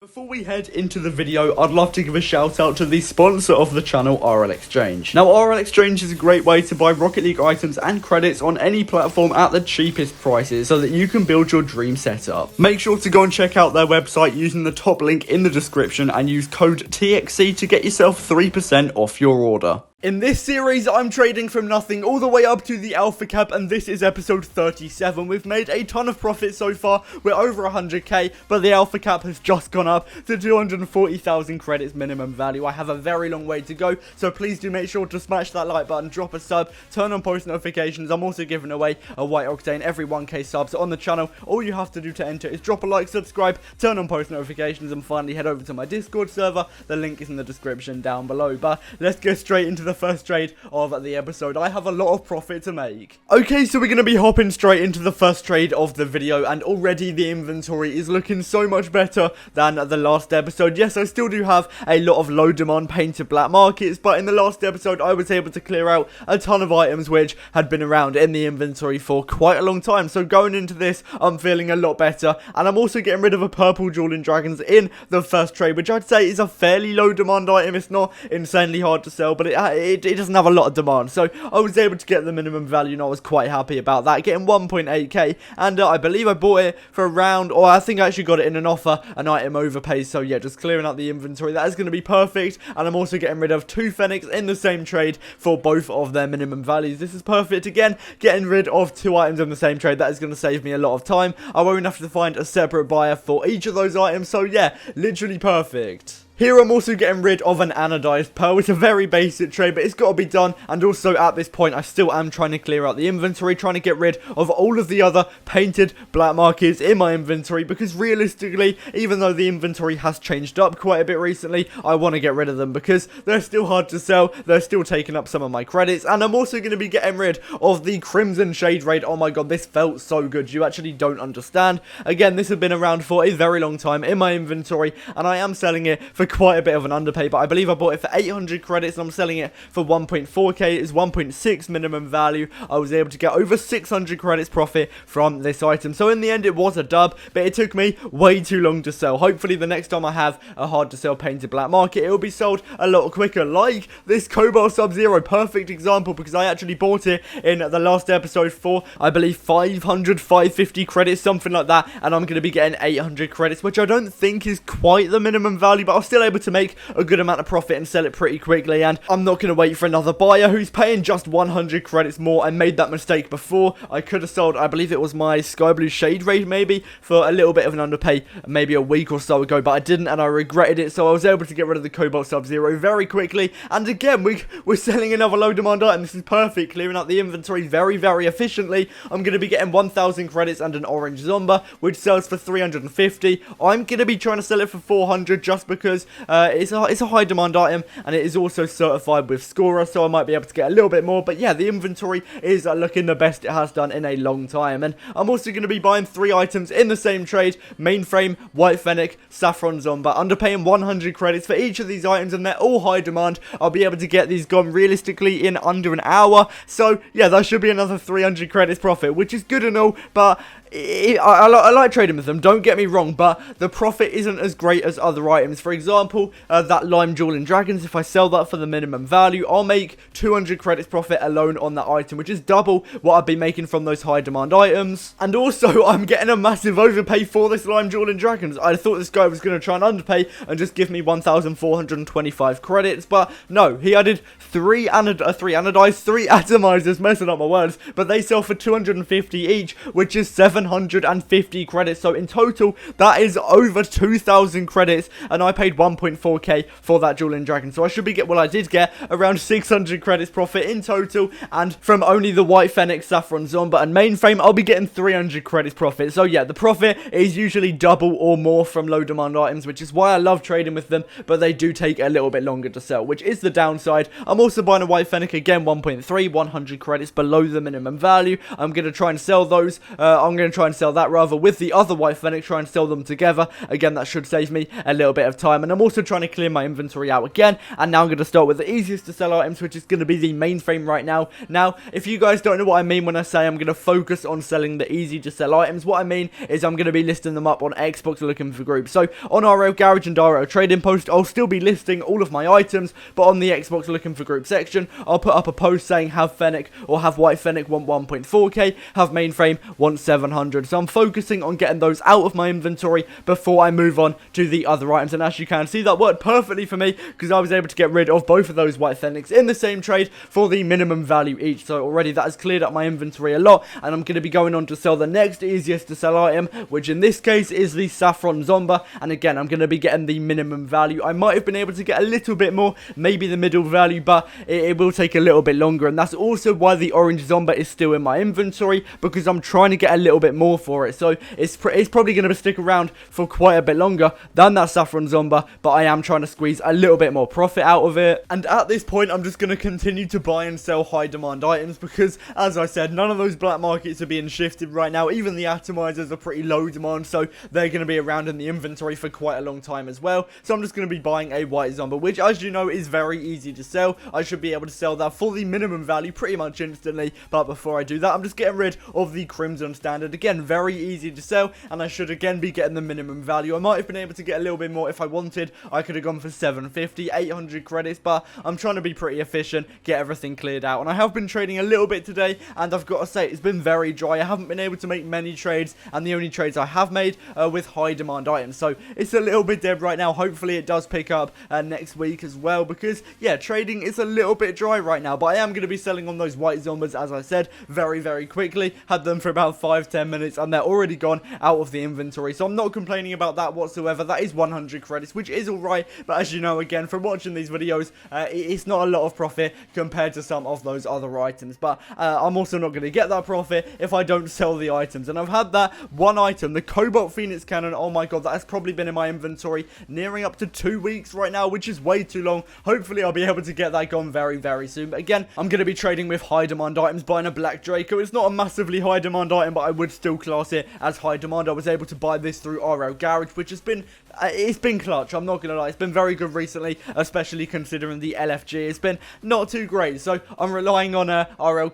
Before we head into the video, I'd love to give a shout out to the sponsor of the channel, RL Exchange. Now, RL Exchange is a great way to buy Rocket League items and credits on any platform at the cheapest prices so that you can build your dream setup. Make sure to go and check out their website using the top link in the description and use code TXC to get yourself 3% off your order. In this series, I'm trading from nothing all the way up to the alpha cap, and this is episode 37. We've made a ton of profit so far. We're over 100k, but the alpha cap has just gone up to 240,000 credits minimum value. I have a very long way to go, so please do make sure to smash that like button, drop a sub, turn on post notifications. I'm also giving away a white octane every 1k subs on the channel. All you have to do to enter is drop a like, subscribe, turn on post notifications, and finally head over to my Discord server. The link is in the description down below. But let's go straight into the first trade of the episode. I have a lot of profit to make. Okay, so we're going to be hopping straight into the first trade of the video, and already the inventory is looking so much better than the last episode. Yes, I still do have a lot of low demand painted black markets, but in the last episode I was able to clear out a ton of items which had been around in the inventory for quite a long time. So going into this, I'm feeling a lot better, and I'm also getting rid of a purple Dueling Dragons in the first trade, which I'd say is a fairly low demand item. It's not insanely hard to sell, but it doesn't have a lot of demand, so I was able to get the minimum value, and I was quite happy about that, getting 1.8k, and I believe I bought it for around, or I think I actually got it in an offer, an item overpay. So yeah, just clearing out the inventory, that is going to be perfect. And I'm also getting rid of 2 Fenix in the same trade for both of their minimum values. This is perfect. Again, getting rid of 2 items in the same trade, that is going to save me a lot of time. I won't have to find a separate buyer for each of those items, so yeah, literally perfect. Here I'm also getting rid of an anodized pearl. It's a very basic trade, but it's got to be done. And also at this point, I still am trying to clear out the inventory, trying to get rid of all of the other painted black markets in my inventory, because realistically, even though the inventory has changed up quite a bit recently, I want to get rid of them because they're still hard to sell. They're still taking up some of my credits. And I'm also going to be getting rid of the Crimson Shade Raid. Oh my god, this felt so good. You actually don't understand. Again, this has been around for a very long time in my inventory, and I am selling it for quite a bit of an underpay, but I believe I bought it for 800 credits and I'm selling it for 1.4k. It's 1.6 minimum value. I was able to get over 600 credits profit from this item, so in the end it was a dub, but it took me way too long to sell. Hopefully the next time I have a hard to sell painted black market, it will be sold a lot quicker, like this Cobalt Sub-Zero. Perfect example, because I actually bought it in the last episode for, I believe, 550 credits, something like that, and I'm going to be getting 800 credits, which I don't think is quite the minimum value, but I'm still able to make a good amount of profit and sell it pretty quickly. And I'm not going to wait for another buyer who's paying just 100 credits more. I made that mistake before. I could have sold, I believe it was my Sky Blue Shade Raid maybe, for a little bit of an underpay maybe a week or so ago, but I didn't, and I regretted it. So I was able to get rid of the Cobalt Sub-Zero very quickly, and again we're selling another low demand item. This is perfect, clearing out the inventory very efficiently. I'm going to be getting 1,000 credits and an orange Zomba, which sells for 350. I'm going to be trying to sell it for 400 just because it's a high demand item, and it is also certified with Scorer, so I might be able to get a little bit more. But yeah, the inventory is looking the best it has done in a long time. And I'm also going to be buying 3 items in the same trade: Mainframe, White Fennec, Saffron Zomba, underpaying 100 credits for each of these items, and they're all high demand. I'll be able to get these gone realistically in under an hour, so yeah, that should be another 300 credits profit, which is good and all, but I like trading with them, don't get me wrong, but the profit isn't as great as other items. For example, that Lime Dueling Dragons, if I sell that for the minimum value, I'll make 200 credits profit alone on that item, which is double what I'd be making from those high demand items. And also, I'm getting a massive overpay for this Lime Dueling Dragons. I thought this guy was going to try and underpay and just give me 1,425 credits, but no, he added 3 anodized, 3 atomizers, messing up my words, but they sell for 250 each, which is 750 credits. So in total, that is over 2,000 credits, and I paid 1.4k for that Dueling Dragon. So I should be I did get around 600 credits profit in total, and from only the White Fennec, Saffron Zomba, and Mainframe, I'll be getting 300 credits profit. So yeah, the profit is usually double or more from low demand items, which is why I love trading with them, but they do take a little bit longer to sell, which is the downside. I'm also buying a White Fennec, again 1.3, 100 credits below the minimum value. I'm going to try and sell those. I'm going going to try and sell that rather with the other White Fennec, try and sell them together. Again, that should save me a little bit of time. And I'm also trying to clear my inventory out again. And now I'm going to start with the easiest to sell items, which is going to be the mainframe right now. Now, if you guys don't know what I mean when I say I'm going to focus on selling the easy to sell items, what I mean is I'm going to be listing them up on Xbox Looking for Groups. So on RL Garage and RL Trading Post, I'll still be listing all of my items, but on the Xbox Looking for Group section, I'll put up a post saying have Fennec or have White Fennec want 1.4k, have mainframe want 700. So I'm focusing on getting those out of my inventory before I move on to the other items. And as you can see, that worked perfectly for me because I was able to get rid of both of those White Fennecs in the same trade for the minimum value each. So already that has cleared up my inventory a lot, and I'm going to be going on to sell the next easiest to sell item, which in this case is the Saffron Zomba. And again, I'm going to be getting the minimum value. I might have been able to get a little bit more, maybe the middle value, but it will take a little bit longer. And that's also why the Orange Zomba is still in my inventory, because I'm trying to get a little bit more for it. So it's probably going to stick around for quite a bit longer than that Saffron Zomba, but I am trying to squeeze a little bit more profit out of it. And at this point, I'm just going to continue to buy and sell high demand items because, as I said, none of those black markets are being shifted right now. Even the atomizers are pretty low demand, so they're going to be around in the inventory for quite a long time as well. So I'm just going to be buying a White Zomba, which, as you know, is very easy to sell. I should be able to sell that for the minimum value pretty much instantly, but before I do that, I'm just getting rid of the Crimson Standard. Again, very easy to sell, and I should again be getting the minimum value. I might have been able to get a little bit more if I wanted. I could have gone for 750, 800 credits, but I'm trying to be pretty efficient, get everything cleared out. And I have been trading a little bit today, and I've got to say, it's been very dry. I haven't been able to make many trades, and the only trades I have made are with high demand items. So it's a little bit dead right now. Hopefully it does pick up next week as well, because yeah, trading is a little bit dry right now. But I am going to be selling on those White Zombas, as I said, very quickly. Had them for about 5-10 minutes, and they're already gone out of the inventory. So I'm not complaining about that whatsoever. That is 100 credits, which is alright. But as you know, again, from watching these videos, it's not a lot of profit compared to some of those other items. But I'm also not going to get that profit if I don't sell the items. And I've had that one item, the Cobalt Phoenix Cannon. Oh my god, that has probably been in my inventory nearing up to 2 weeks right now, which is way too long. Hopefully I'll be able to get that gone very soon. But again, I'm going to be trading with high demand items, buying a Black Draco. It's not a massively high demand item, but I would still class it as high demand. I was able to buy this through RL Garage, which has been it's been clutch. I'm not gonna lie, it's been very good recently, especially considering the LFG. It's been not too great, so I'm relying on RL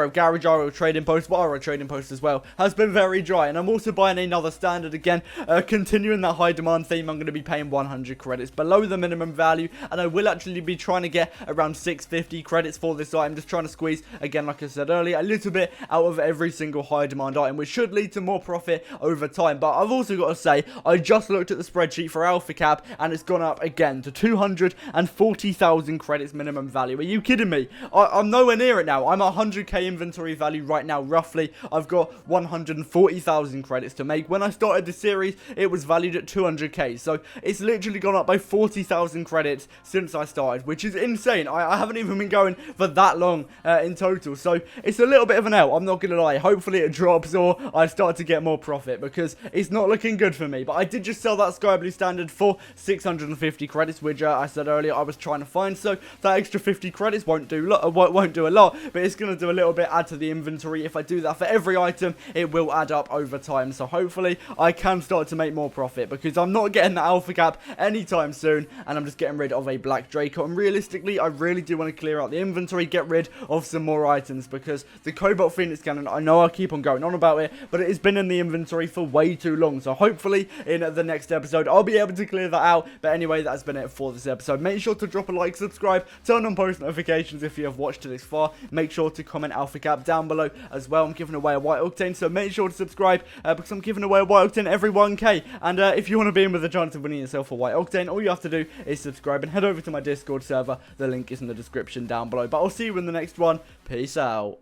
Garage, RL Trading Post, but RL Trading Post as well has been very dry. And I'm also buying another standard again, continuing that high demand theme. I'm going to be paying 100 credits below the minimum value, and I will actually be trying to get around 650 credits for this item, just trying to squeeze, again, like I said earlier, a little bit out of every single high demand item, which should lead to more profit over time. But I've also got to say, I just looked at the spreadsheet for Alpha Cap, and it's gone up again to 240,000 credits minimum value. Are you kidding me? I'm nowhere near it now. I'm at 100k inventory value right now, roughly. I've got 140,000 credits to make. When I started the series, it was valued at 200k, so it's literally gone up by 40,000 credits since I started, which is insane. I haven't even been going for that long in total, so it's a little bit of an L, I'm not gonna lie. Hopefully it drops or I start to get more profit, because it's not looking good for me. But I did just sell that Sky Blue Standard for 650 credits, which I said earlier I was trying to find, so that extra 50 credits won't do a lot, but it's gonna do a little bit, add to the inventory. If I do that for every item, it will add up over time, so hopefully I can start to make more profit, because I'm not getting that Alpha Cap anytime soon, and I'm just getting rid of a Black Draco. And realistically, I really do want to clear out the inventory, get rid of some more items, because the Cobalt Phoenix Cannon, I know I keep on going on about it, but it has been in the inventory for way too long. So hopefully in the next episode I'll be able to clear that out. But anyway, that's been it for this episode. Make sure to drop a like, subscribe, turn on post notifications if you have watched to this far. Make sure to comment Alpha Cap down below as well. I'm giving away a White Octane, so make sure to subscribe, because I'm giving away a White Octane every 1k. And if you want to be in with a chance of winning yourself a White Octane, all you have to do is subscribe and head over to my Discord server. The link is in the description down below. But I'll see you in the next one. Peace out.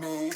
Me.